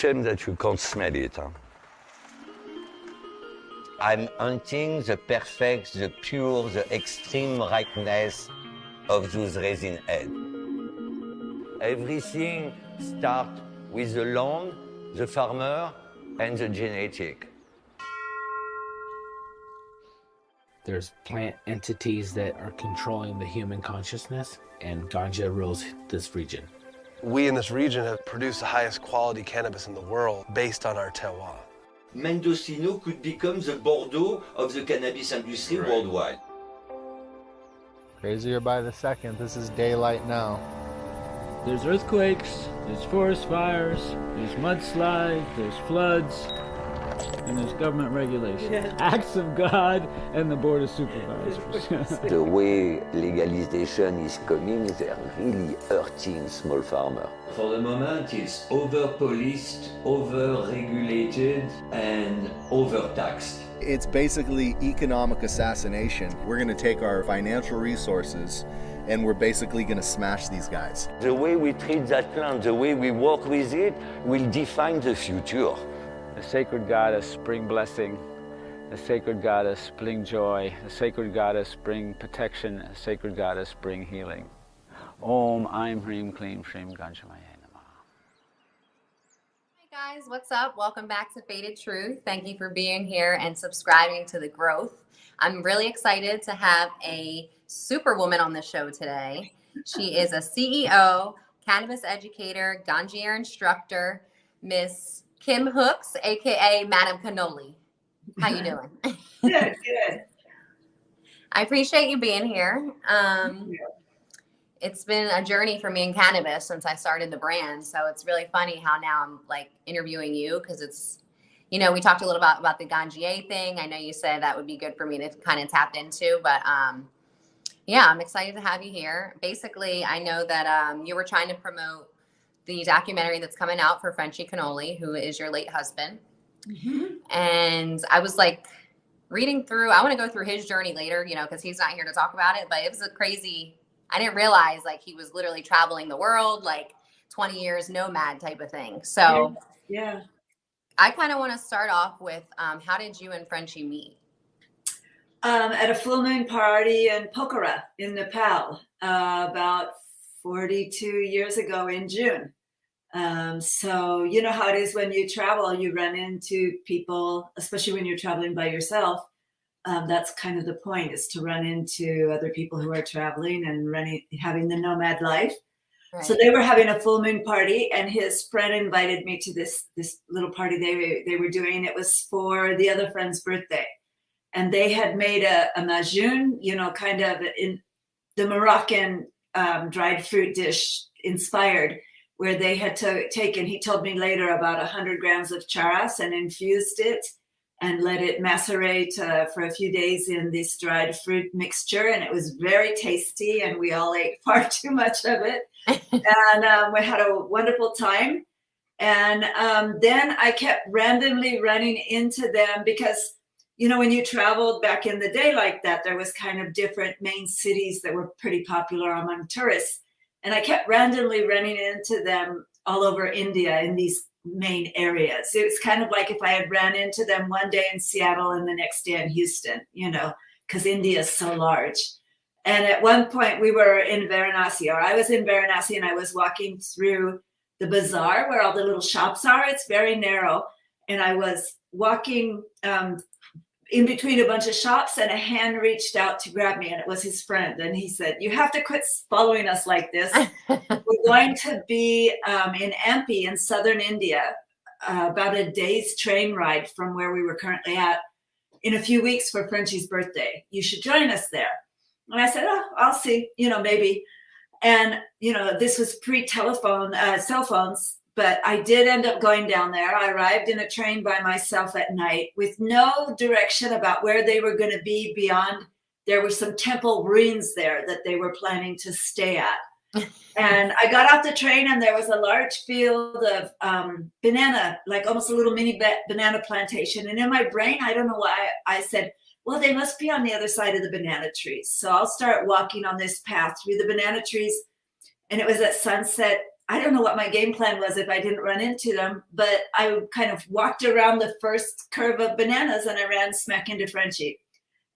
shame that you can't smell it. Huh? I'm hunting the perfect, the pure, the extreme ripeness of those resin heads. Everything starts with the land, the farmer, and the genetic. There's plant entities that are controlling the human consciousness, and Ganjier rules this region. We in this region have produced the highest quality cannabis in the world based on our terroir. Mendocino could become the Bordeaux of the cannabis industry worldwide. Crazier by the second. This is daylight now. There's earthquakes, there's forest fires, there's mudslides, there's floods, and there's government regulation. Yeah. Acts of God and the Board of Supervisors. The way legalization is coming, they're really hurting small farmers. For the moment, it's over-policed, over-regulated, and over-taxed. It's basically economic assassination. We're going to take our financial resources and we're basically going to smash these guys. The way we treat that plant, the way we work with it, will define the future. The sacred goddess spring blessing, the sacred goddess bring joy, the sacred goddess bring protection, the sacred goddess bring healing. Om Aim Hrim Klim Shrim Ganjamaya Namaha. Hey guys, what's up? Welcome back to Faded Truth. Thank you for being here and subscribing to The Growth. I'm really excited to have a superwoman on the show today. She is a CEO, cannabis educator, Ganjier instructor, Miss Kim Hooks, aka Madam Cannoli. How you doing? Good. I appreciate you being here. It's been a journey for me in cannabis since I started the brand. So it's really funny how now I'm like interviewing you because it's, you know, we talked a little about the Ganjier thing. I know you said that would be good for me to kind of tap into, but yeah, I'm excited to have you here. Basically, I know that you were trying to promote the documentary that's coming out for Frenchy Cannoli, who is your late husband. Mm-hmm. And I was like reading through, I want to go through his journey later, you know, because he's not here to talk about it, but it was a crazy, I didn't realize like he was literally traveling the world, like 20 years nomad type of thing. So yeah. I kind of want to start off with how did you and Frenchy meet? At a full moon party in Pokhara in Nepal about 42 years ago in June. So you know how it is when you travel, you run into people, especially when you're traveling by yourself. That's kind of the point, is to run into other people who are traveling and having the nomad life. Right. So they were having a full moon party, and his friend invited me to this little party they were doing. It was for the other friend's birthday. And they had made a majoun, you know, kind of in the Moroccan dried fruit dish inspired, where they had taken, he told me later, about 100 grams of charas and infused it and let it macerate for a few days in this dried fruit mixture. And it was very tasty, and we all ate far too much of it. And we had a wonderful time. And then I kept randomly running into them because, you know, when you traveled back in the day like that, there was kind of different main cities that were pretty popular among tourists. And I kept randomly running into them all over India in these main areas. It was kind of like if I had ran into them one day in Seattle and the next day in Houston, you know, because India is so large. And at one point we were in Varanasi, or I was in Varanasi, and I was walking through the bazaar where all the little shops are. It's very narrow. And I was walking in between a bunch of shops, and a hand reached out to grab me, and it was his friend. And he said, "You have to quit following us like this. We're going to be in MP in southern India, about a day's train ride from where we were currently at, in a few weeks for Frenchy's birthday. You should join us there." And I said, "Oh, I'll see, you know, maybe." And, you know, this was pre-telephone, cell phones. But I did end up going down there. I arrived in a train by myself at night with no direction about where they were going to be beyond. There were some temple ruins there that they were planning to stay at. And I got off the train, and there was a large field of banana, like almost a little mini banana plantation. And in my brain, I don't know why, I said, well, they must be on the other side of the banana trees. So I'll start walking on this path through the banana trees. And it was at sunset I don't know what my game plan was if I didn't run into them, but I kind of walked around the first curve of bananas and I ran smack into Frenchy.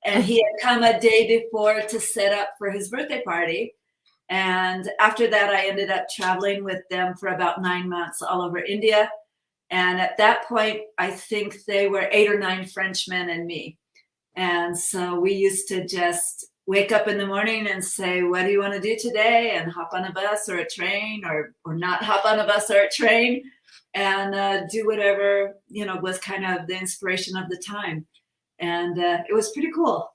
And he had come a day before to set up for his birthday party. And after that, I ended up traveling with them for about 9 months all over India. And at that point, I think they were 8 or 9 Frenchmen and me. And so we used to just wake up in the morning and say, what do you want to do today? And hop on a bus or a train, or not hop on a bus or a train, and do whatever, was kind of the inspiration of the time. And it was pretty cool.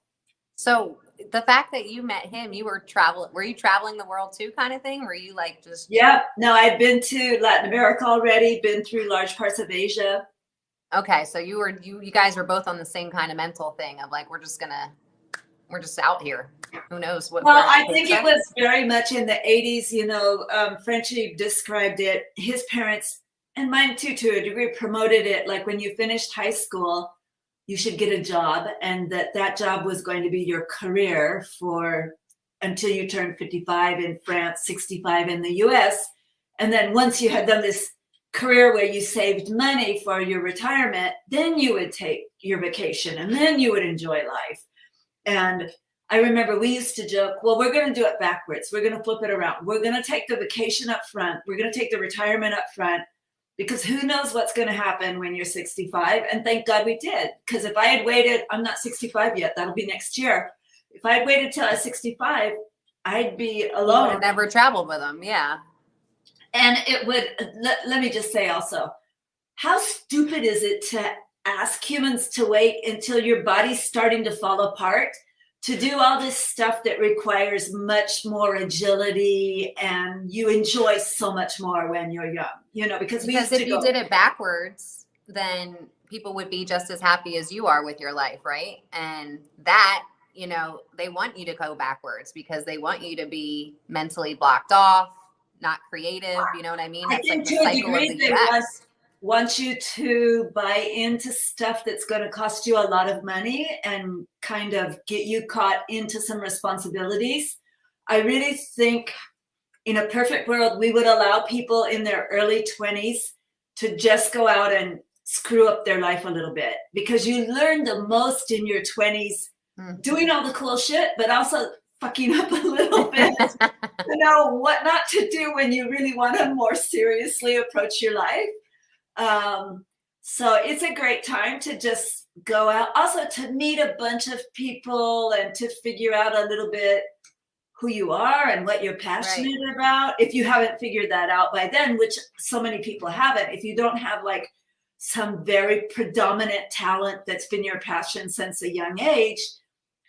So the fact that you met him, were you traveling the world too, kind of thing? Were you like just? Yeah, no, I'd been to Latin America already, been through large parts of Asia. Okay, so you guys were both on the same kind of mental thing of like, we're just out here. Who knows what? Well, I think it was very much in the 80s. Frenchy described it. His parents, and mine too, to a degree, promoted it. Like when you finished high school, you should get a job, and that job was going to be your career until you turned 55 in France, 65 in the US. And then once you had done this career where you saved money for your retirement, then you would take your vacation and then you would enjoy life. And I remember we used to joke, well, we're going to do it backwards. We're going to flip it around. We're going to take the vacation up front. We're going to take the retirement up front, because who knows what's going to happen when you're 65. And thank God we did. Because if I had waited, I'm not 65 yet. That'll be next year. If I had waited till I was 65, I'd be alone. You would have never traveled with them. Yeah. And it would, let me just say also, how stupid is it to ask humans to wait until your body's starting to fall apart to do all this stuff that requires much more agility, and you enjoy so much more when you're young, because if you did it backwards, then people would be just as happy as you are with your life, right? And that, they want you to go backwards because they want you to be mentally blocked off, not creative. You know what I mean? I think to a degree they want you to buy into stuff that's going to cost you a lot of money and kind of get you caught into some responsibilities. I really think in a perfect world, we would allow people in their early 20s to just go out and screw up their life a little bit, because you learn the most in your 20s doing all the cool shit, but also fucking up a little bit to know what not to do when you really want to more seriously approach your life. So it's a great time to just go out, also to meet a bunch of people and to figure out a little bit who you are and what you're passionate about. If you haven't figured that out by then, which so many people haven't, if you don't have like some very predominant talent that's been your passion since a young age,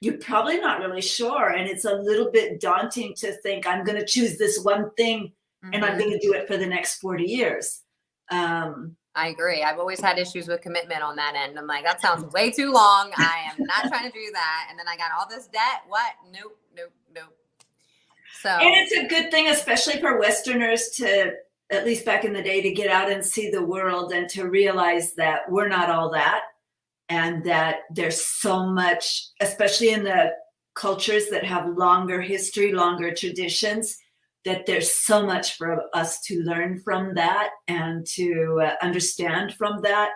you're probably not really sure. And it's a little bit daunting to think, I'm going to choose this one thing and I'm going to do it for the next 40 years. I agree. I've always had issues with commitment on that end. I'm like, that sounds way too long. I am not trying to do that. And then I got all this debt. What? Nope. So, and it's a good thing, especially for Westerners, to, at least back in the day, to get out and see the world and to realize that we're not all that, and that there's so much, especially in the cultures that have longer history, longer traditions, that there's so much for us to learn from that and to understand from that.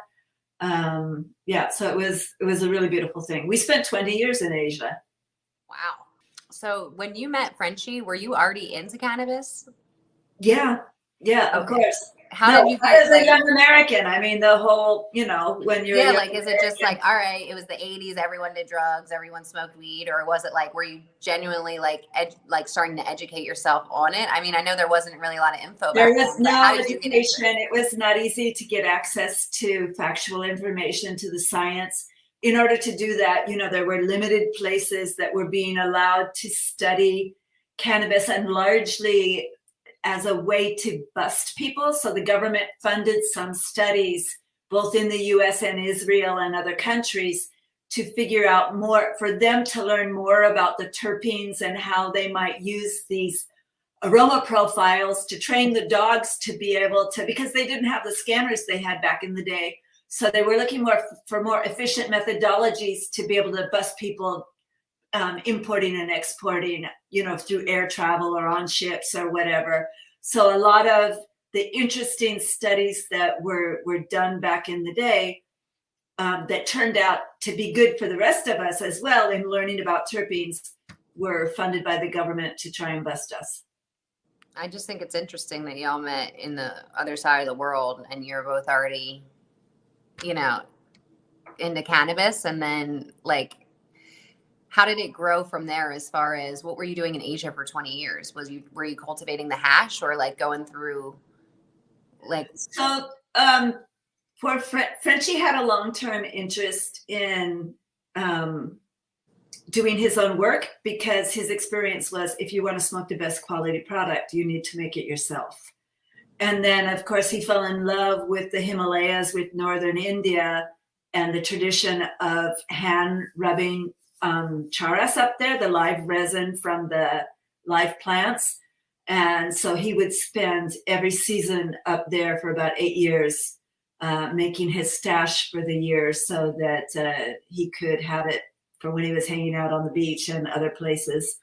So it was a really beautiful thing. We spent 20 years in Asia. Wow. So when you met Frenchy, were you already into cannabis? Yeah, of course. How did you guys, as a young American, I mean, the whole, when you're is it just like, all right, it was the 80s, everyone did drugs, everyone smoked weed, or was it like, were you genuinely like starting to educate yourself on it? I mean, I know there wasn't really a lot of info. There was no education. It was not easy to get access to factual information, to the science. In order to do that, there were limited places that were being allowed to study cannabis, and largely as a way to bust people. So the government funded some studies, both in the US and Israel and other countries, to figure out more, for them to learn more about the terpenes and how they might use these aroma profiles to train the dogs to be able to, because they didn't have the scanners they had back in the day. So they were looking for more efficient methodologies to be able to bust people importing and exporting, through air travel or on ships or whatever. So a lot of the interesting studies that were done back in the day that turned out to be good for the rest of us as well in learning about terpenes were funded by the government to try and bust us. I just think it's interesting that y'all met in the other side of the world and you're both already, you know, into cannabis. And then like, how did it grow from there as far as what were you doing in Asia for 20 years? Were you cultivating the hash or like going through like? So Frenchy had a long-term interest in doing his own work because his experience was if you want to smoke the best quality product, you need to make it yourself. And then, of course, he fell in love with the Himalayas, with northern India, and the tradition of hand rubbing charas up there, the live resin from the live plants. And so he would spend every season up there for about 8 years making his stash for the year so that he could have it for when he was hanging out on the beach and other places.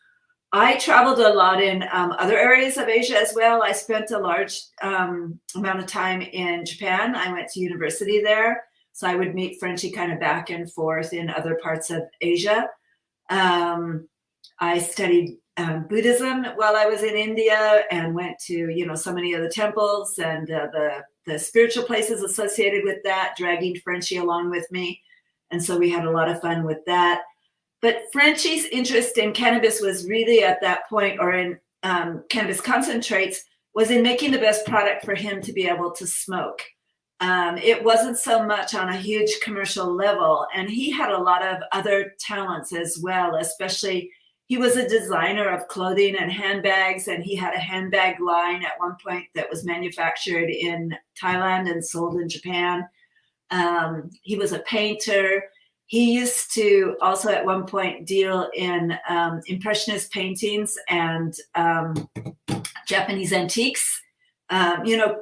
I traveled a lot in other areas of Asia as well. I spent a large amount of time in Japan. I went to university there. So I would meet Frenchy kind of back and forth in other parts of Asia. I studied Buddhism while I was in India and went to, so many of the temples and the spiritual places associated with that, dragging Frenchy along with me. And so we had a lot of fun with that. But Frenchy's interest in cannabis was really at that point, or in cannabis concentrates, was in making the best product for him to be able to smoke. It wasn't so much on a huge commercial level. And he had a lot of other talents as well, especially he was a designer of clothing and handbags, and he had a handbag line at one point that was manufactured in Thailand and sold in Japan. He was a painter. He used to also at one point deal in impressionist paintings and Japanese antiques.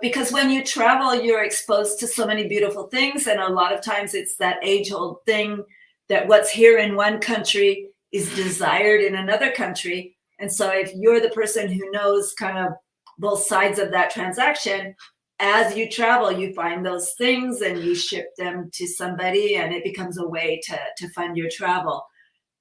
Because when you travel, you're exposed to so many beautiful things. And a lot of times it's that age-old thing that what's here in one country is desired in another country. And so if you're the person who knows kind of both sides of that transaction, as you travel, you find those things and you ship them to somebody, and it becomes a way to fund your travel.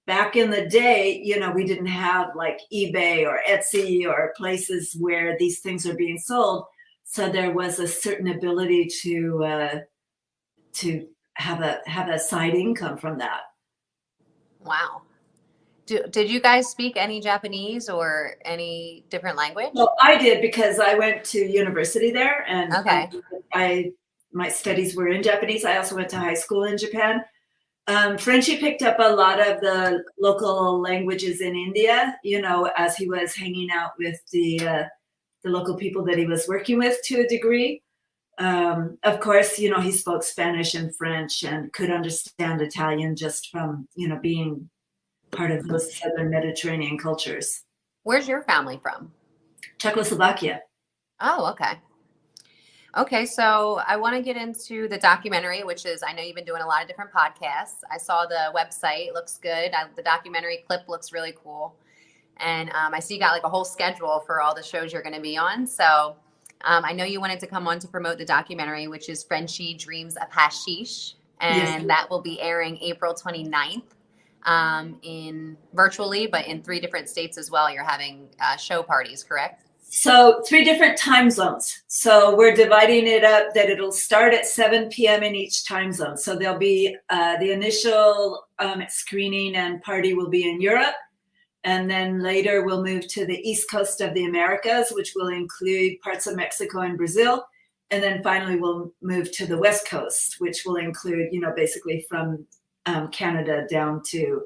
Back in the day, we didn't have like eBay or Etsy or places where these things are being sold. So there was a certain ability to have a side income from that. Wow. Did you guys speak any Japanese or any different language? Well, I did because I went to university there, and okay. My studies were in Japanese. I also went to high school in Japan. Frenchy picked up a lot of the local languages in India, as he was hanging out with the local people that he was working with to a degree. Of course, he spoke Spanish and French and could understand Italian just from, being part of those southern Mediterranean cultures. Where's your family from? Czechoslovakia. Oh, okay. Okay, so I want to get into the documentary, which is, I know you've been doing a lot of different podcasts. I saw the website, it looks good. The documentary clip looks really cool. And I see you got like a whole schedule for all the shows you're going to be on. So I know you wanted to come on to promote the documentary, which is Frenchy Dreams of Hashish. And that will be airing April 29th in virtually, but in 3 different states as well. You're having show parties, correct? So 3 different time zones. So we're dividing it up that it'll start at 7 p.m. in each time zone. So there'll be the initial screening and party will be in Europe. And then later we'll move to the East Coast of the Americas, which will include parts of Mexico and Brazil. And then finally we'll move to the West Coast, which will include, basically from Canada down to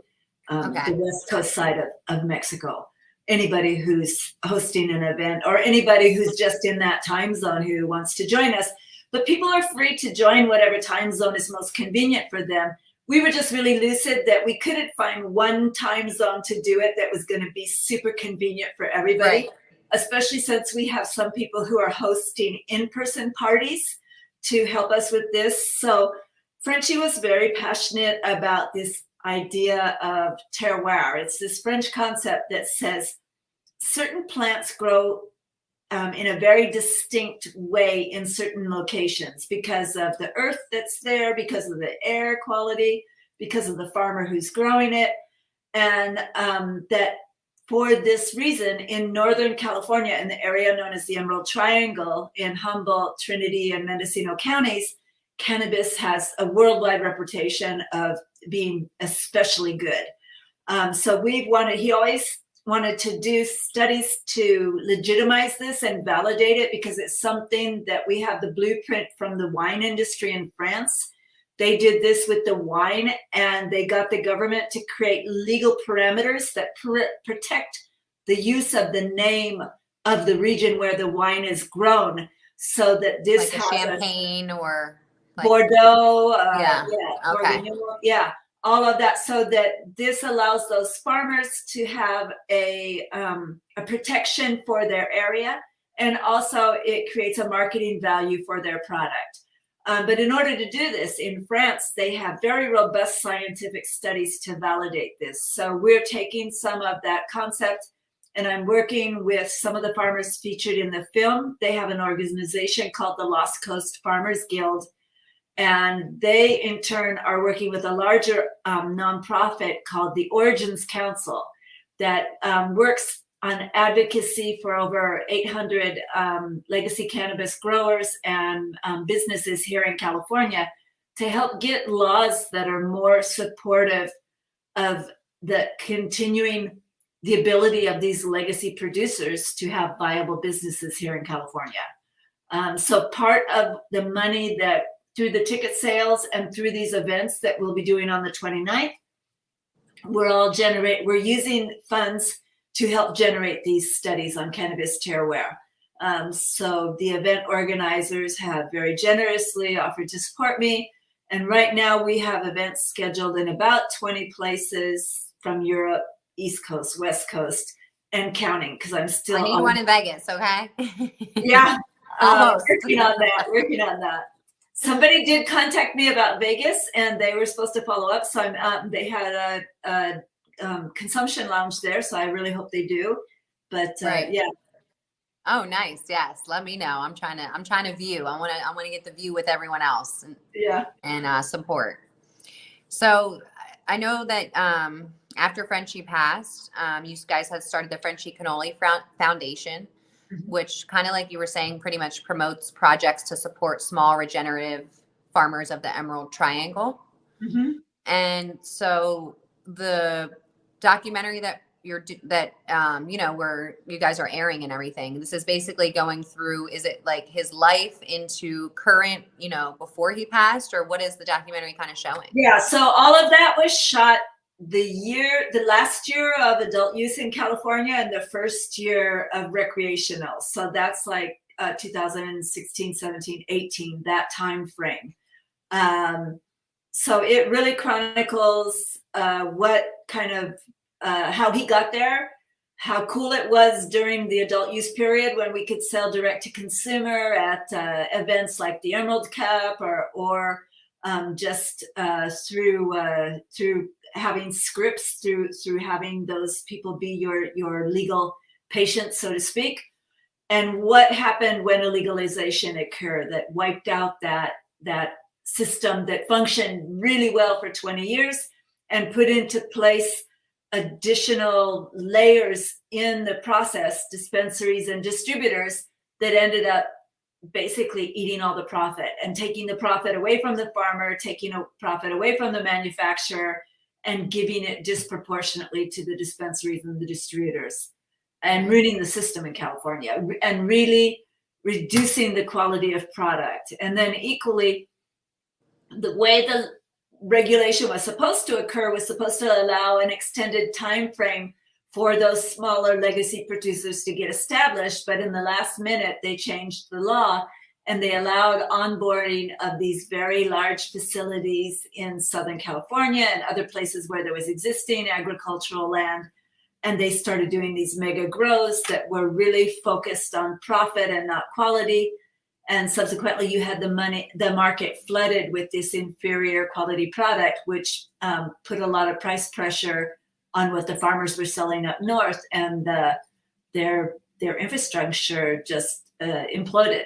the West Coast side of Mexico. Anybody who's hosting an event or anybody who's just in that time zone who wants to join us. But people are free to join whatever time zone is most convenient for them. We were just really lucid that we couldn't find one time zone to do it that was going to be super convenient for everybody, especially since we have some people who are hosting in-person parties to help us with this. So Frenchy was very passionate about this idea of terroir. It's this French concept that says certain plants grow in a very distinct way in certain locations because of the earth that's there, because of the air quality, because of the farmer who's growing it. And that for this reason, in Northern California, in the area known as the Emerald Triangle in Humboldt, Trinity, and Mendocino counties, cannabis has a worldwide reputation of being especially good. So he always wanted to do studies to legitimize this and validate it because it's something that we have the blueprint from the wine industry in France. They did this with the wine, and they got the government to create legal parameters that protect the use of the name of the region where the wine is grown, so that this like a champagne or like, Bordeaux, okay. Yeah, all of that, so that this allows those farmers to have a protection for their area, and also it creates a marketing value for their product. But in order to do this, in France, they have very robust scientific studies to validate this. So we're taking some of that concept, and I'm working with some of the farmers featured in the film. They have an organization called the Lost Coast Farmers Guild, and they in turn are working with a larger nonprofit called the Origins Council that works on advocacy for over 800 legacy cannabis growers and businesses here in California to help get laws that are more supportive of the continuing the ability of these legacy producers to have viable businesses here in California. So part of the money that through the ticket sales and through these events that we'll be doing on the 29th, we're using funds to help generate these studies on cannabis terroir. So the event organizers have very generously offered to support me. And right now we have events scheduled in about 20 places from Europe, East Coast, West Coast, and counting, because I'm still— I need one in Vegas, okay? Yeah, Almost. working on that. Somebody did contact me about Vegas, and they were supposed to follow up. So they had a consumption lounge there, so I really hope they do. But right. Yeah. Oh, nice. Yes, let me know. I'm trying to view. I want to get the view with everyone else. And support. So I know that after Frenchy passed, you guys had started the Frenchy Cannoli Foundation, which, kind of like you were saying, pretty much promotes projects to support small regenerative farmers of the Emerald Triangle. Mm-hmm. And so the documentary that where you guys are airing and everything, this is basically going through, is it like his life into current, before he passed, or what is the documentary kind of showing? Yeah, so all of that was shot the last year of adult use in California and the first year of recreational. So that's like 2016, 17, 18, that time frame. So it really chronicles what kind of how he got there, how cool it was during the adult use period when we could sell direct to consumer at events like the Emerald Cup or just through having scripts, through having those people be your legal patients, so to speak. And what happened when a legalization occurred that wiped out that system that functioned really well for 20 years and put into place additional layers in the process, dispensaries and distributors, that ended up basically eating all the profit and taking the profit away from the farmer, taking a profit away from the manufacturer, and giving it disproportionately to the dispensaries and the distributors, and ruining the system in California and really reducing the quality of product. And then equally, the way the regulation was supposed to occur was supposed to allow an extended time frame for those smaller legacy producers to get established. But in the last minute, they changed the law and they allowed onboarding of these very large facilities in Southern California and other places where there was existing agricultural land. And they started doing these mega grows that were really focused on profit and not quality. And subsequently, you had the market flooded with this inferior quality product, which put a lot of price pressure on what the farmers were selling up north. And their their infrastructure just imploded.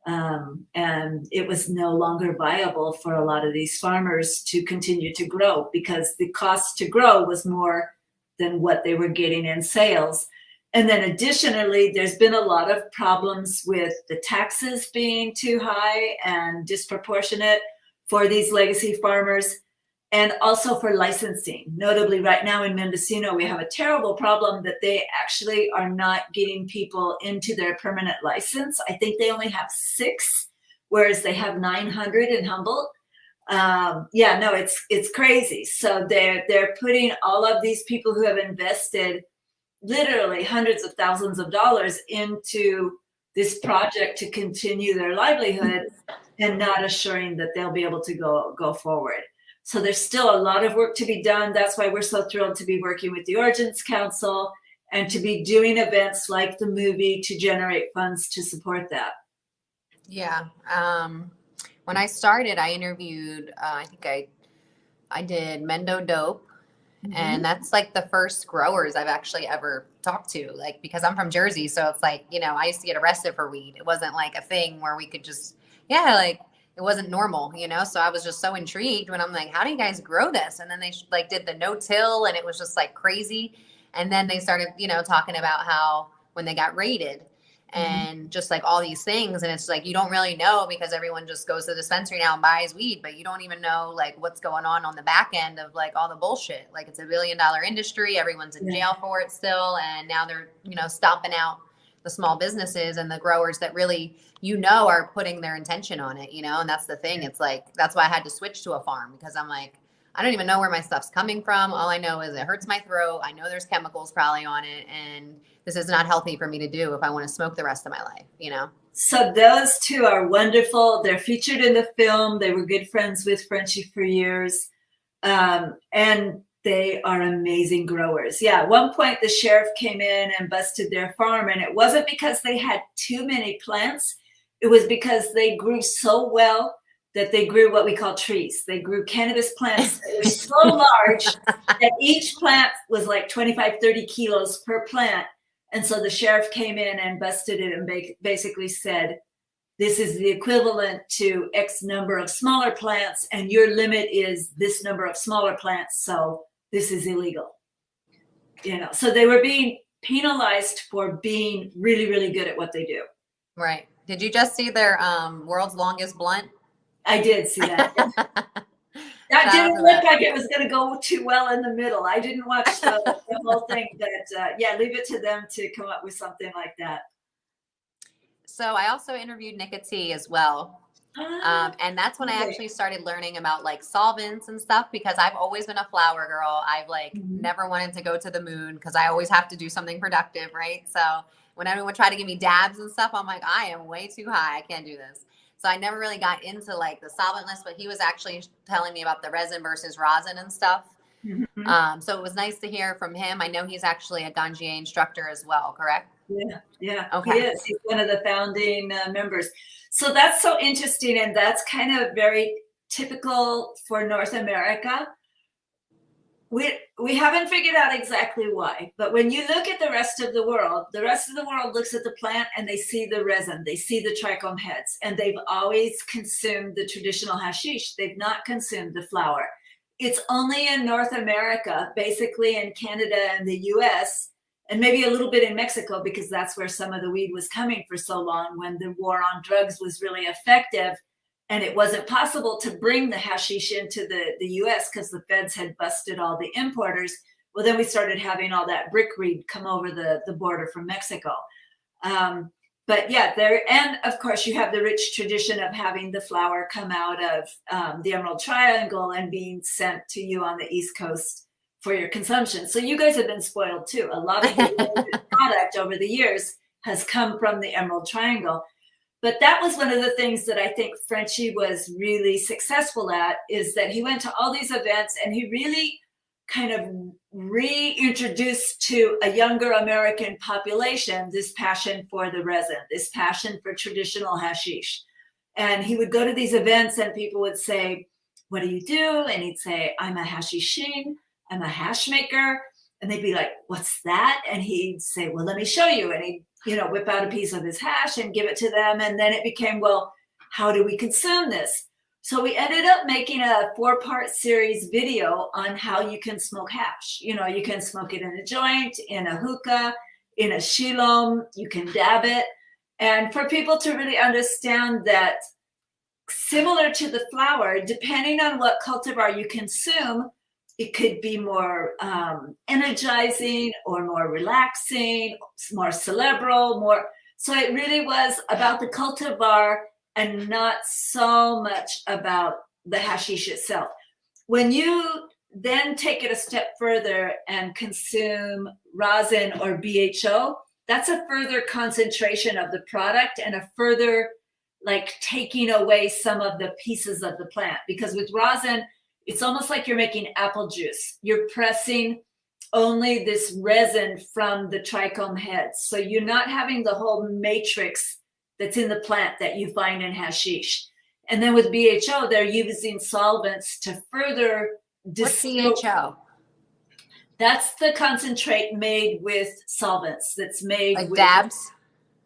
And it was no longer viable for a lot of these farmers to continue to grow because the cost to grow was more than what they were getting in sales. And then additionally, there's been a lot of problems with the taxes being too high and disproportionate for these legacy farmers, and also for licensing. Notably, right now in Mendocino, we have a terrible problem that they actually are not getting people into their permanent license. I think they only have 6, whereas they have 900 in Humboldt. It's crazy. So they're putting all of these people who have invested literally hundreds of thousands of dollars into this project to continue their livelihood and not assuring that they'll be able to go forward. So there's still a lot of work to be done. That's why we're so thrilled to be working with the Origins Council and to be doing events like the movie to generate funds to support that. Yeah. When I started, I interviewed, I think I did Mendo Dope. And that's like the first growers I've actually ever talked to, like, because I'm from Jersey. So it's like, I used to get arrested for weed. It wasn't like a thing where we could just, it wasn't normal, So I was just so intrigued when I'm like, how do you guys grow this? And then they like did the no-till and it was just like crazy. And then they started, talking about how when they got raided and just like all these things. And it's like, you don't really know because everyone just goes to the dispensary now and buys weed, but you don't even know like what's going on the back end of like all the bullshit. Like it's $1 billion industry. Everyone's in jail for it still. And now they're, stomping out the small businesses and the growers that really, are putting their intention on it, and that's the thing. It's like, that's why I had to switch to a farm because I'm like, I don't even know where my stuff's coming from. All I know is it hurts my throat. I know there's chemicals probably on it. And this is not healthy for me to do if I want to smoke the rest of my life, So those two are wonderful. They're featured in the film. They were good friends with Frenchy for years. And they are amazing growers. Yeah, at one point the sheriff came in and busted their farm. And it wasn't because they had too many plants. It was because they grew so well that they grew what we call trees. They grew cannabis plants that were so large that each plant was like 25, 30 kilos per plant. And so the sheriff came in and busted it and basically said, this is the equivalent to X number of smaller plants, and your limit is this number of smaller plants, so this is illegal. So they were being penalized for being really, really good at what they do. Right. Did you just see their world's longest blunt? I did see that. That didn't look like it was going to go too well in the middle. I didn't watch the whole thing, but leave it to them to come up with something like that. So I also interviewed Nicotee as well. And that's when I actually started learning about like solvents and stuff because I've always been a flower girl. I've like never wanted to go to the moon because I always have to do something productive, right? So when everyone tried to give me dabs and stuff, I'm like, I am way too high. I can't do this. So I never really got into like the solvent list, but he was actually telling me about the resin versus rosin and stuff. So it was nice to hear from him. I know he's actually a Ganjier instructor as well, correct? Yeah. Okay. He is. He's one of the founding members. So that's so interesting. And that's kind of very typical for North America. We haven't figured out exactly why, but when you look at the rest of the world looks at the plant and they see the resin, they see the trichome heads, and they've always consumed the traditional hashish. They've not consumed the flower. It's only in North America, basically in Canada and the US, and maybe a little bit in Mexico, because that's where some of the weed was coming for so long when the war on drugs was really effective. And it wasn't possible to bring the hashish into the US because the feds had busted all the importers. Well, then we started having all that brickweed come over the border from Mexico. But yeah, and of course you have the rich tradition of having the flower come out of the Emerald Triangle and being sent to you on the East Coast for your consumption. So you guys have been spoiled too. A lot of the product over the years has come from the Emerald Triangle. But that was one of the things that I think Frenchy was really successful at, is that he went to all these events and he really kind of reintroduced to a younger American population this passion for the resin, this passion for traditional hashish. And he would go to these events and people would say, what do you do? And he'd say, I'm a hashishin, I'm a hash maker. And they'd be like, what's that? And he'd say, well, let me show you. And he'd whip out a piece of his hash and give it to them. And then it became, well, how do we consume this? So we ended up making a 4-part series video on how you can smoke hash. You can smoke it in a joint, in a hookah, in a shilom, you can dab it. And for people to really understand that, similar to the flower, depending on what cultivar you consume, it could be more energizing or more relaxing, more cerebral, more. So it really was about the cultivar and not so much about the hashish itself. When you then take it a step further and consume rosin or BHO, that's a further concentration of the product and a further taking away some of the pieces of the plant. Because with rosin, it's almost like you're making apple juice. You're pressing only this resin from the trichome heads. So you're not having the whole matrix that's in the plant that you find in hashish. And then with BHO, they're using solvents to further distill. What's BHO? That's the concentrate made with solvents. That's made with dabs?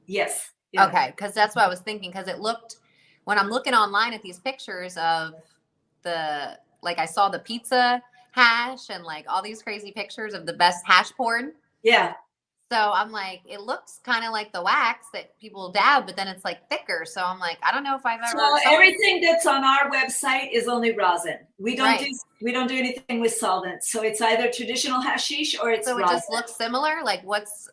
Yes. Yeah. Okay, because that's what I was thinking. Because it looked, when I'm looking online at these pictures of I saw the pizza hash and all these crazy pictures of the best hash porn. Yeah. So I'm like, it looks kind of like the wax that people dab, but then it's thicker. So I'm like, I don't know if I've ever. So everything that's on our website is only rosin. We don't do anything with solvents. So it's either traditional hashish or it's rosin. So it just looks similar. It does.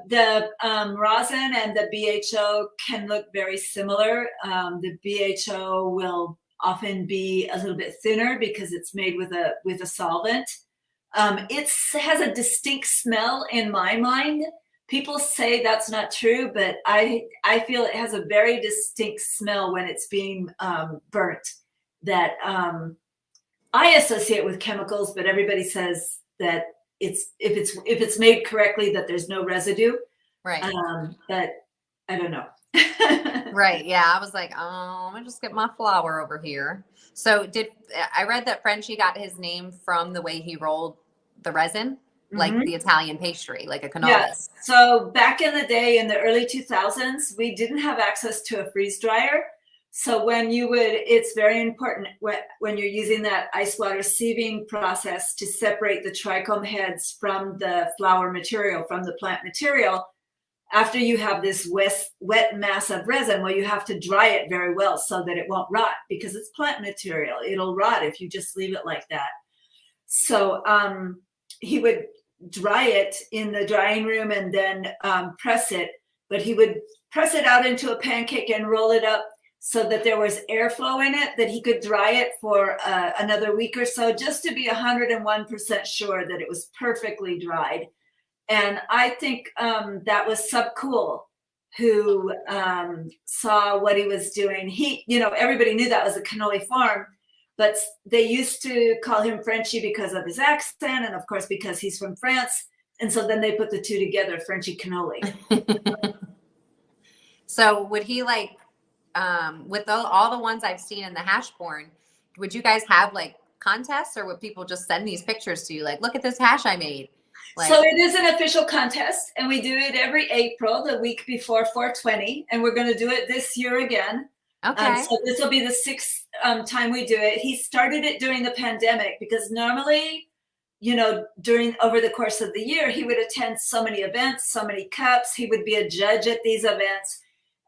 The rosin and the BHO can look very similar. The BHO will often be a little bit thinner because it's made with a solvent. It has a distinct smell in my mind. People say that's not true, but I feel it has a very distinct smell when it's being burnt that I associate with chemicals, but everybody says that if it's made correctly, that there's no residue. Right. But I don't know. Right. Yeah. I was like, I'm gonna just get my flower over here. So I read that Frenchy got his name from the way he rolled the resin, like the Italian pastry, like a cannoli. Yes. So back in the day, in the early 2000s, we didn't have access to a freeze dryer. So it's very important when you're using that ice water sieving process to separate the trichome heads from the flower material, from the plant material. After you have this wet mass of resin, well, you have to dry it very well so that it won't rot, because it's plant material. It'll rot if you just leave it like that. So he would dry it in the drying room and then press it, but he would press it out into a pancake and roll it up so that there was airflow in it, that he could dry it for another week or so, just to be 101% sure that it was perfectly dried. And I think that was Sub Cool, who saw what he was doing. Everybody knew that was a cannoli farm, but they used to call him Frenchy because of his accent, and of course because he's from France. And so then they put the two together, Frenchy cannoli. So would he with all the ones I've seen in the hash porn, would you guys have contests, or would people just send these pictures to you? Look at this hash I made. So it is an official contest, and we do it every April, the week before 420, and we're going to do it this year again. Okay. So this will be the 6th time we do it. He started it during the pandemic because normally, over the course of the year, he would attend so many events, so many cups. He would be a judge at these events.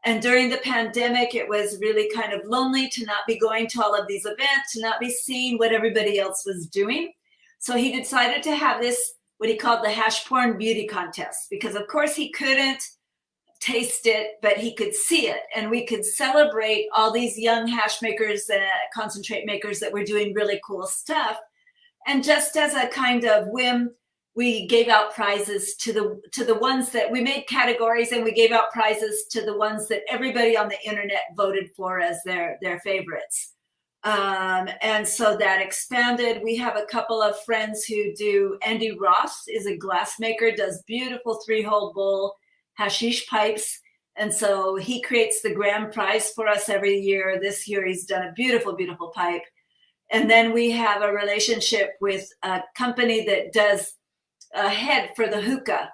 And during the pandemic, it was really kind of lonely to not be going to all of these events, to not be seeing what everybody else was doing. So he decided to have this, what he called the hash porn beauty contest, because of course he couldn't taste it, but he could see it, and we could celebrate all these young hash makers and concentrate makers that were doing really cool stuff. And just as a kind of whim, we gave out prizes to the ones that we made categories, and we gave out prizes to the ones that everybody on the internet voted for as their favorites. And so that expanded. We have a couple of friends who do. Andy Ross is a glassmaker, does beautiful 3-hole bowl hashish pipes. And so he creates the grand prize for us every year. This year he's done a beautiful, beautiful pipe. And then we have a relationship with a company that does a head for the hookah.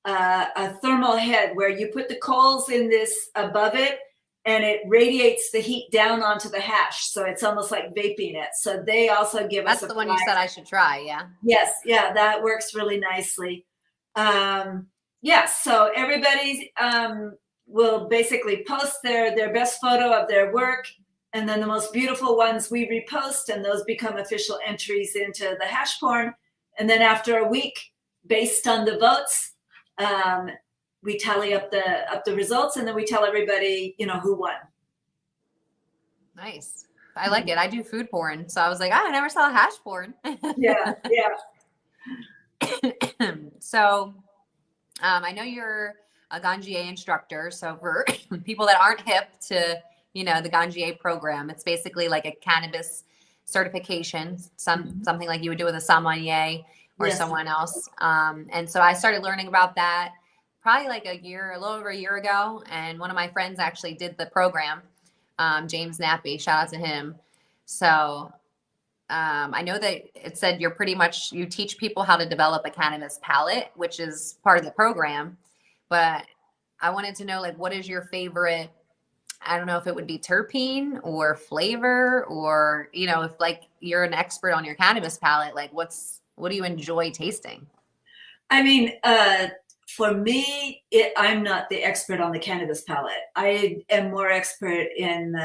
a thermal head where you put the coals in this above it, and it radiates the heat down onto the hash. So it's almost like vaping it. So they also give us That's the one you said I should try, yeah? Yes, yeah, that works really nicely. Yeah, so everybody will basically post their best photo of their work, and then the most beautiful ones we repost, and those become official entries into the hash porn. And then after a week, based on the votes, we tally up the results, and then we tell everybody, who won. Nice. I like it. I do food porn, so I was like, I never saw hash porn. Yeah. So, I know you're a Ganjier instructor. So for people that aren't hip to, the Ganjier program, it's basically like a cannabis certification, something like you would do with a sommelier or someone else. And so I started learning about that probably like a little over a year ago. And one of my friends actually did the program, James Nappy, shout out to him. So I know that it said you teach people how to develop a cannabis palate, which is part of the program. But I wanted to know, like, what is your favorite, I don't know if it would be terpene or flavor, or, if like you're an expert on your cannabis palate, like what do you enjoy tasting? I mean, for me, I'm not the expert on the cannabis palate. I am more expert in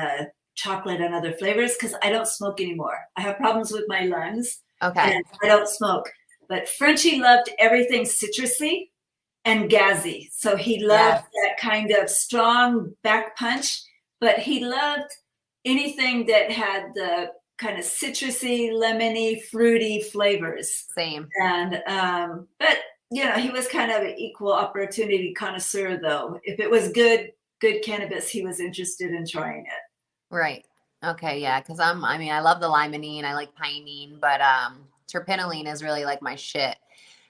chocolate and other flavors because I don't smoke anymore. I have problems with my lungs. Okay. And I don't smoke. But Frenchy loved everything citrusy and gazzy. So he loved that kind of strong back punch, but he loved anything that had the kind of citrusy, lemony, fruity flavors. Same. And, but he was kind of an equal opportunity connoisseur though. If it was good cannabis, he was interested in trying it. Right. Okay. Yeah. Cause I love the limonene. I like pinene, but, terpinolene is really like my shit.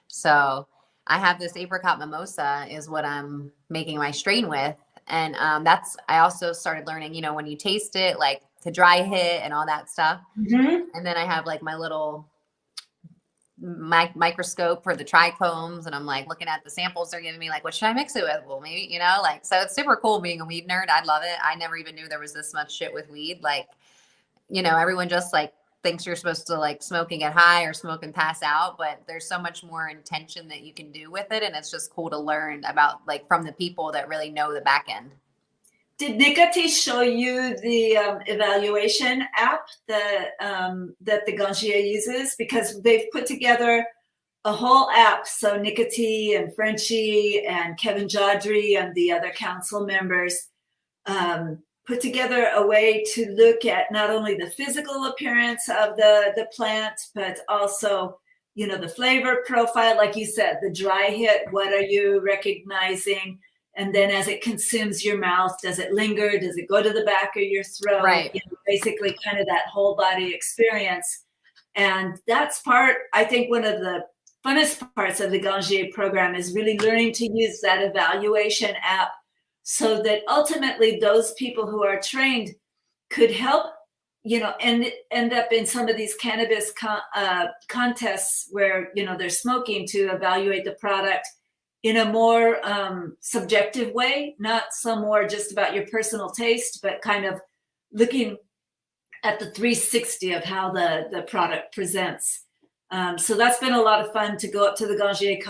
So I have this apricot mimosa is what I'm making my strain with. And, I also started learning, when you taste it, like to dry hit and all that stuff. Mm-hmm. And then I have like my little microscope for the trichomes, and I'm like looking at the samples they're giving me, like, what should I mix it with? Well, maybe, so it's super cool being a weed nerd. I love it. I never even knew there was this much shit with weed. Like, everyone just like thinks you're supposed to like smoke and get high or smoke and pass out, but there's so much more intention that you can do with it. And it's just cool to learn about, like, from the people that really know the back end. Did Nicotee show you the evaluation app that the Ganjier uses? Because they've put together a whole app. So Nicotee and Frenchy and Kevin Jodry and the other council members put together a way to look at not only the physical appearance of the plant, but also, the flavor profile, like you said, the dry hit, what are you recognizing? And then as it consumes your mouth, does it linger? Does it go to the back of your throat? Right. Basically kind of that whole body experience. And that's I think one of the funnest parts of the Ganjier program is really learning to use that evaluation app so that ultimately those people who are trained could help, end up in some of these cannabis contests where, they're smoking to evaluate the product in a more subjective way, not so more just about your personal taste, but kind of looking at the 360 of how the product presents. So that's been a lot of fun to go up to the Ganjier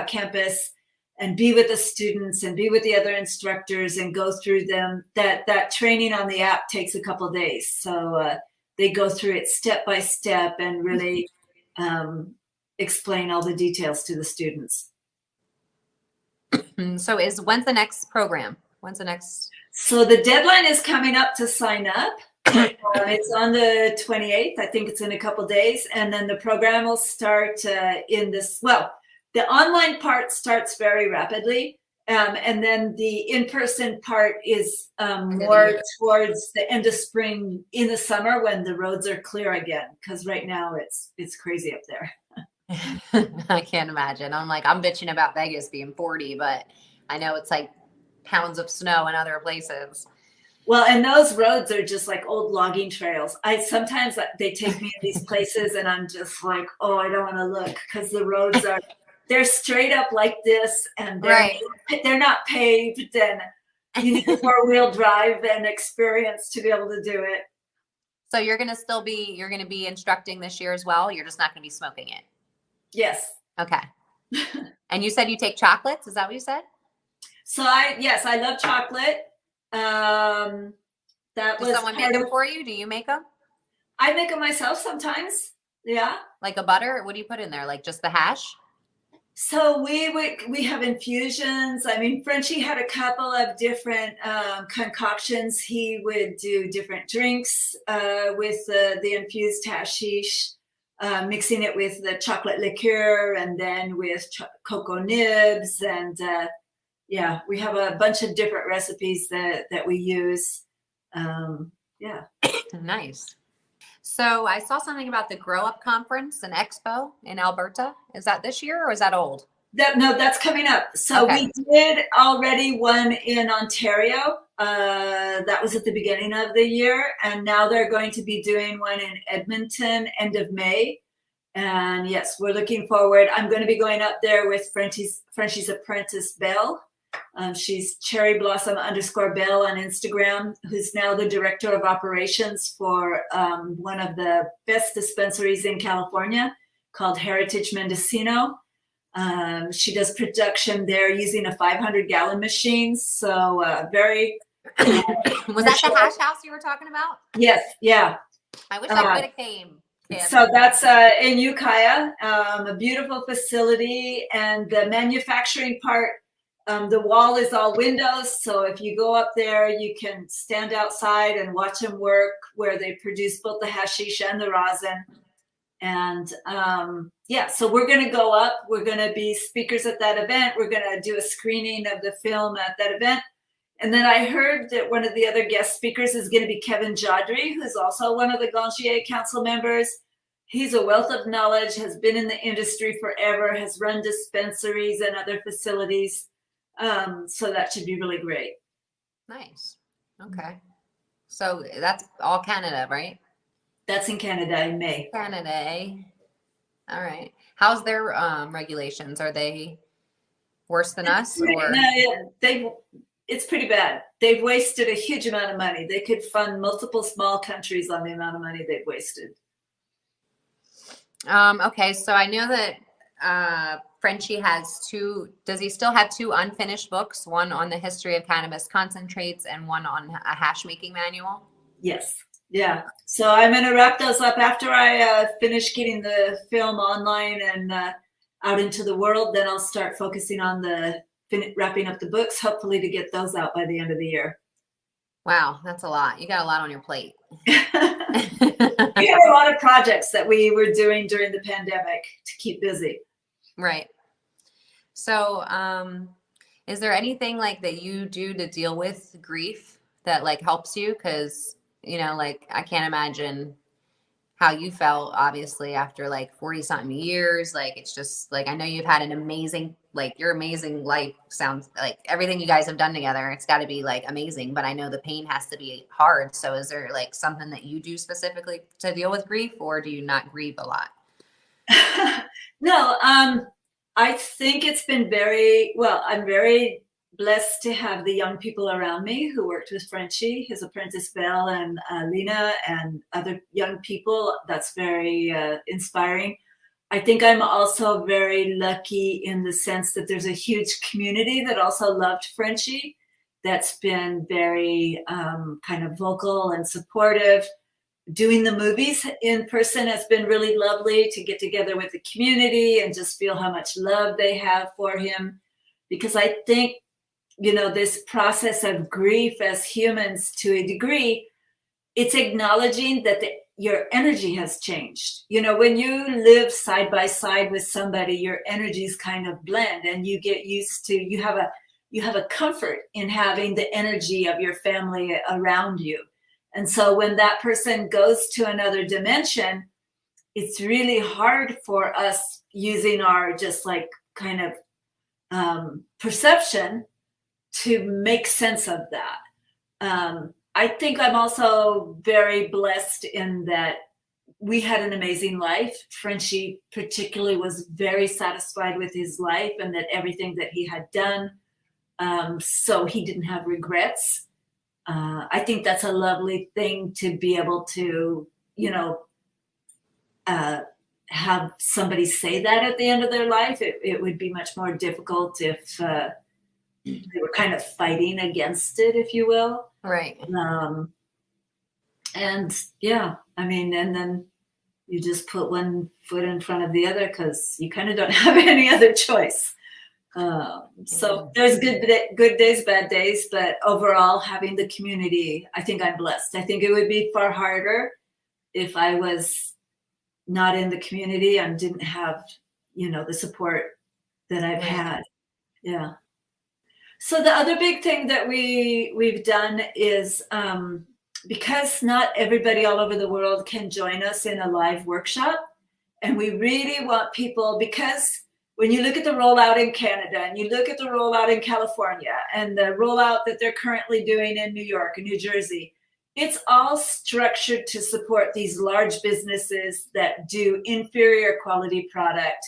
campus and be with the students and be with the other instructors and go through them. That training on the app takes a couple of days. So they go through it step by step and really explain all the details to the students. So when's the next program? So the deadline is coming up to sign up. It's on the 28th. I think it's in a couple days. And then the program will start the online part starts very rapidly. And then the in-person part is more towards the end of spring, in the summer when the roads are clear again. Because right now it's crazy up there. I can't imagine. I'm bitching about Vegas being 40, but I know it's like pounds of snow in other places. Well, and those roads are just like old logging trails. Sometimes they take me to these places and I'm just like, oh, I don't want to look because the roads are they're straight up like this, and Right. they're not paved, and you need a four-wheel drive and experience to be able to do it. So you're going to be instructing this year as well. You're just not going to be smoking it. Yes. Okay. And you said you take chocolates. Is that what you said? So I love chocolate. That Does was someone make them for you? Do you make them? I make them myself sometimes. Yeah. Like a butter? What do you put in there? Like just the hash? So we have infusions. I mean, Frenchy had a couple of different concoctions. He would do different drinks with the infused hashish, mixing it with the chocolate liqueur, and then with cocoa nibs. And yeah, we have a bunch of different recipes that we use. Yeah. Nice. So I saw something about the Grow Up Conference and Expo in Alberta. Is that this year or is that old? No, that's coming up. So Okay. we did already one in Ontario. That was at the beginning of the year. And now they're going to be doing one in Edmonton end of May. And yes, we're looking forward. I'm going to be going up there with Frenchy's apprentice, Belle. She's Cherry Blossom _Belle on Instagram, who's now the director of operations for one of the best dispensaries in California called Heritage Mendocino. She does production there using a 500-gallon machine. So very. Was that the hash house you were talking about? Yes. Yeah. I wish I could have came. Kim. So that's in Ukiah, a beautiful facility, and the manufacturing part. The wall is all windows, so if you go up there, you can stand outside and watch them work, where they produce both the hashish and the rosin. And yeah, so we're going to go up. We're going to be speakers at that event. We're going to do a screening of the film at that event. And then I heard that one of the other guest speakers is going to be Kevin Jodry, who's also one of the Ganjier Council members. He's a wealth of knowledge, has been in the industry forever, has run dispensaries and other facilities. So that should be really great. Nice. Okay. So that's all Canada, right? That's in Canada in May. Canada. Eh? All right. How's their regulations? Are they worse than us? Or No, it's pretty bad. They've wasted a huge amount of money. They could fund multiple small countries on the amount of money they've wasted. Okay. So I know that Frenchy has does he still have two unfinished books, one on the history of cannabis concentrates and one on a hash making manual? Yes. Yeah. So I'm going to wrap those up after I finish getting the film online and out into the world. Then I'll start focusing on wrapping up the books, hopefully to get those out by the end of the year. Wow. That's a lot. You got a lot on your plate. We have a lot of projects that we were doing during the pandemic to keep busy. Right. So, is there anything like that you do to deal with grief that like helps you? Because, you know, like I can't imagine how you felt obviously after like 40 something years. Like, it's just like, I know you've had an amazing, like your amazing life sounds like everything you guys have done together. It's got to be like amazing, but I know the pain has to be hard. So is there like something that you do specifically to deal with grief, or do you not grieve a lot? No, I think it's been I'm very blessed to have the young people around me who worked with Frenchy, his apprentice Belle and Lena, and other young people. That's very inspiring. I think I'm also very lucky in the sense that there's a huge community that also loved Frenchy, that's been very kind of vocal and supportive. Doing the movies in person has been really lovely to get together with the community and just feel how much love they have for him. Because I think, you know, this process of grief as humans to a degree, it's acknowledging that your energy has changed. You know, when you live side by side with somebody, your energies kind of blend and you get used to, you have a comfort in having the energy of your family around you. And so when that person goes to another dimension, it's really hard for us using our just like kind of perception to make sense of that. I think I'm also very blessed in that we had an amazing life. Frenchy particularly was very satisfied with his life and that everything that he had done. So he didn't have regrets. I think that's a lovely thing to be able to, have somebody say that at the end of their life. It would be much more difficult if they were kind of fighting against it, if you will. Right. And yeah, I mean, and then you just put one foot in front of the other because you kind of don't have any other choice. So there's good days, bad days, but overall having the community, I think I'm blessed. I think it would be far harder if I was not in the community and didn't have, the support that I've had. Yeah. So the other big thing that we've done is, because not everybody all over the world can join us in a live workshop, and we really want people, because when you look at the rollout in Canada and you look at the rollout in California and the rollout that they're currently doing in New York and New Jersey, it's all structured to support these large businesses that do inferior quality product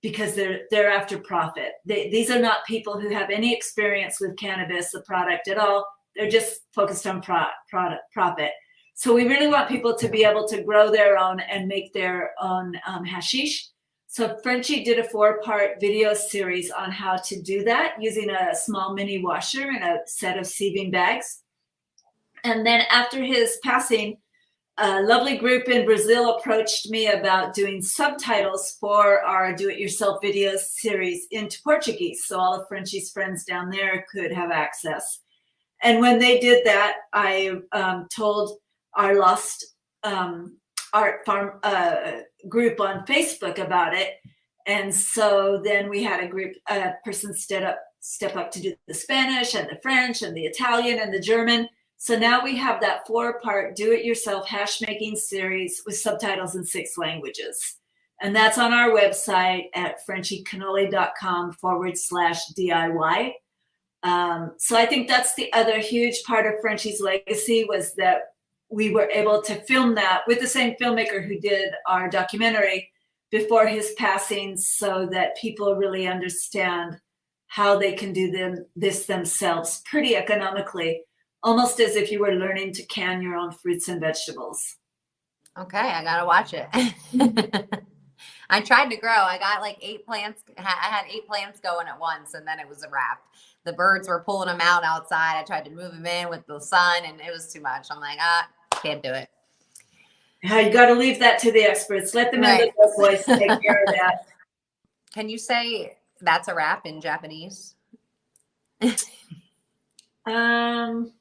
because they're after profit. These are not people who have any experience with cannabis, the product at all. They're just focused on profit. So we really want people to be able to grow their own and make their own hashish. So Frenchy did a 4-part video series on how to do that using a small mini washer and a set of sieving bags. And then after his passing, a lovely group in Brazil approached me about doing subtitles for our do-it-yourself video series into Portuguese, so all of Frenchy's friends down there could have access. And when they did that, I told our Lost Art Farm group on Facebook about it. And so then we had a person step up to do the Spanish and the French and the Italian and the German. So now we have that 4-part do-it-yourself hash making series with subtitles in 6 languages. And that's on our website at frenchycannoli.com/DIY. So I think that's the other huge part of Frenchy's legacy, was that we were able to film that with the same filmmaker who did our documentary before his passing, so that people really understand how they can do this themselves pretty economically, almost as if you were learning to can your own fruits and vegetables. Okay, I gotta watch it. I tried to grow. I got like 8 plants. I had 8 plants going at once, and then it was a wrap. The birds were pulling them out outside. I tried to move them in with the sun, and it was too much. I'm like, can't do it. Yeah, you got to leave that to the experts. Let them in the voice take care of that. Can you say that's a wrap in Japanese? I'm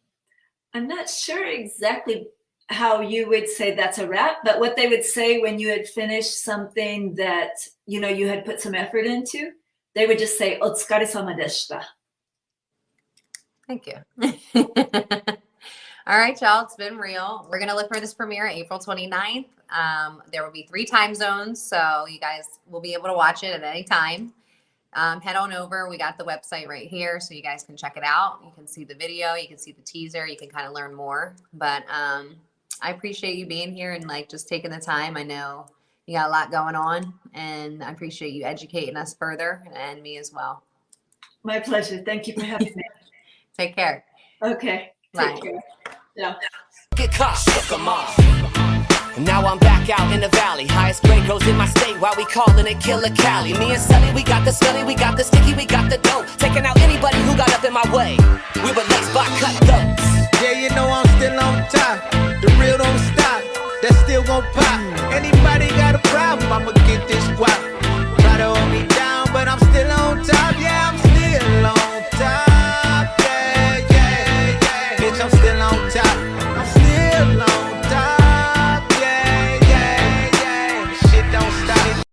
not sure exactly how you would say that's a wrap, but what they would say when you had finished something that, you had put some effort into, they would just say, "Otsukaresama deshita." Thank you. All right, y'all, it's been real. We're going to look for this premiere April 29th. There will be 3 time zones, so you guys will be able to watch it at any time. Head on over. We got the website right here, so you guys can check it out. You can see the video. You can see the teaser. You can kind of learn more. But I appreciate you being here and just taking the time. I know you got a lot going on, and I appreciate you educating us further, and me as well. My pleasure. Thank you for having me. Take care. Okay. Bye. Take care. Yeah. Get caught, shook 'em off. And now I'm back out in the valley. Highest grade grows in my state while we calling it Killer Cali. Me and Sully, we got the smelly, we got the sticky, we got the dope. Taking out anybody who got up in my way. We were laced by cutthroats. Yeah, I'm still on top. The real don't stop. That still gon' pop. Anybody got a problem, I'ma